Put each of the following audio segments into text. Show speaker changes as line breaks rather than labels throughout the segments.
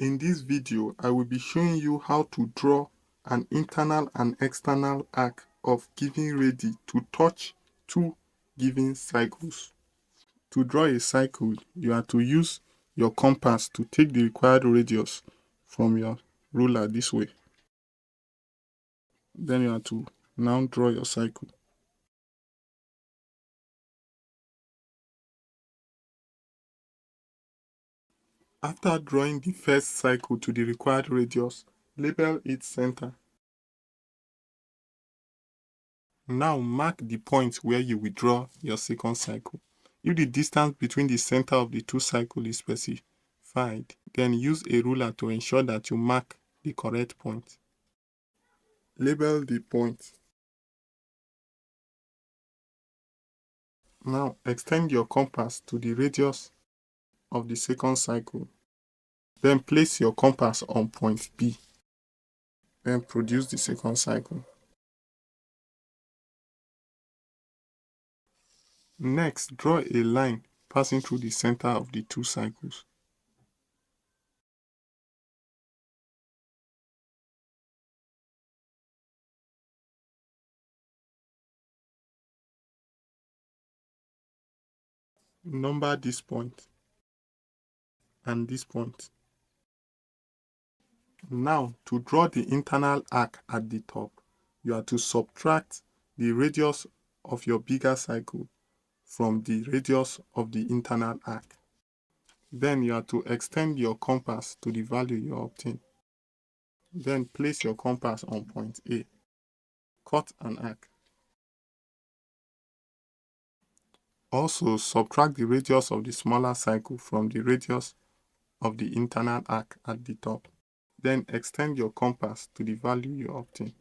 In this video, I will be showing you how to draw an internal and external arc of given radii to touch two given cycles. To draw a cycle, you are to use your compass to take the required radius from your ruler this way. Then you are to now draw your cycle. After drawing the first cycle to the required radius, label its center. Now mark the point where you will draw your second cycle. If the distance between the center of the two cycles is specified, then use a ruler to ensure that you mark the correct point. Label the point. Now extend your compass to the radius of the second cycle. Then place your compass on point B. Then produce the second cycle. Next, draw a line passing through the center of the two cycles. Number this point and this point. Now, to draw the internal arc at the top, you are to subtract the radius of your bigger cycle from the radius of the internal arc. Then you are to extend your compass to the value you obtain. Then place your compass on point A. Cut an arc. Also, subtract the radius of the smaller cycle from the radius of the internal arc at the top. Then extend your compass to the value you obtain.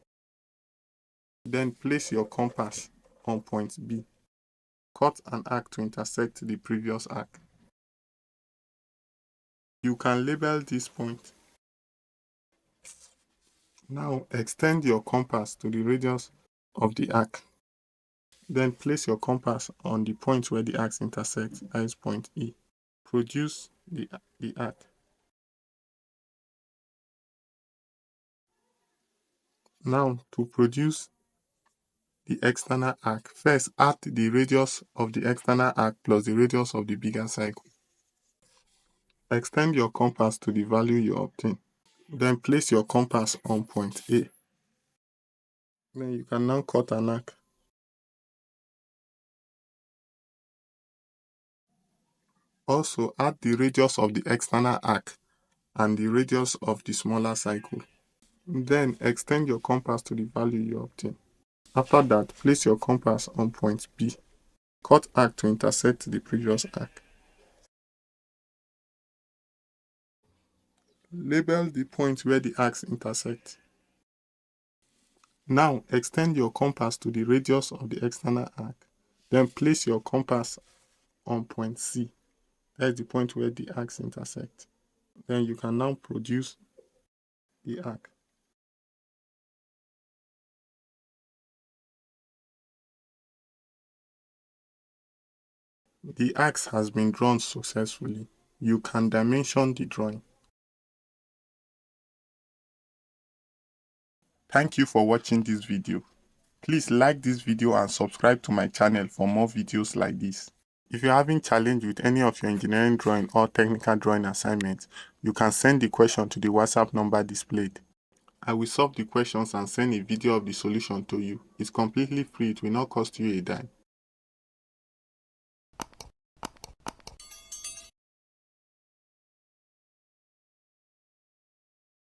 Then place your compass on point B. Cut an arc to intersect the previous arc. You can label this point. Now extend your compass to the radius of the arc. Then place your compass on the point where the arcs intersect, that is point E. Produce the arc. Now to produce the external arc, first add the radius of the external arc plus the radius of the bigger cycle. Extend your compass to the value you obtain. Then place your compass on point A. Then you can now cut an arc. Also add the radius of the external arc and the radius of the smaller cycle. Then extend your compass to the value you obtain. After that, place your compass on point B. Cut arc to intersect the previous arc. Label the point where the arcs intersect. Now extend your compass to the radius of the external arc. Then place your compass on point C. That is the point where the arcs intersect. Then you can now produce the arc. The arc has been drawn successfully. You can dimension the drawing. Thank you for watching this video. Please like this video and subscribe to my channel for more videos like this. If you're having challenge with any of your engineering drawing or technical drawing assignments, you can send the question to the WhatsApp number displayed. I will solve the questions and send a video of the solution to you. It's completely free, it will not cost you a dime.